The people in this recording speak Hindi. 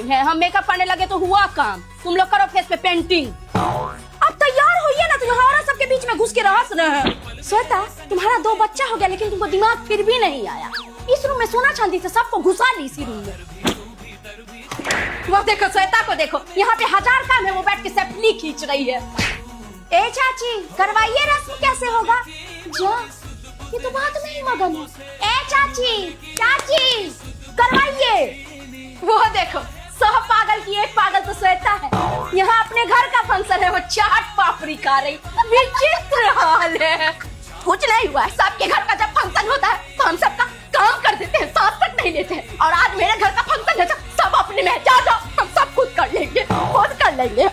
है, हम मेकअप करने लगे तो हुआ काम। तुम लोग करो फेस पे पेंटिंग। अब तैयार होइए ना, तो यहाँ औरत सबके बीच में घुस के रहस रहे हैं। श्वेता, तुम्हारा 2 बच्चा हो गया लेकिन तुमको दिमाग फिर भी नहीं आया। इस रूम में सोना चांदी से सबको घुसा ली इसी रूम में। वो देखो श्वेता को देखो, यहाँ पे 1000 काम है, वो बैठ के सेल्फी खींच रही है। ए चाची, करवाइए, रस्म कैसे होगा? जा, ये तो बात में ही मगन है। ए चाची, चाची करवाइए। वो देखो, सब पागल की एक पागल तो श्वेता है। यहाँ अपने घर का फंक्शन है, वो चाट पापड़ी खा रही। विचित्र हाल है। कुछ नहीं हुआ है, सबके घर का जब फंक्शन होता है तो हम सबका काम कर देते हैं, साथ तक नहीं लेते हैं। और आज मेरे घर का फंक्शन है तो सब अपने में जा जाओ, हम सब खुद कर लेंगे, खुद कर लेंगे।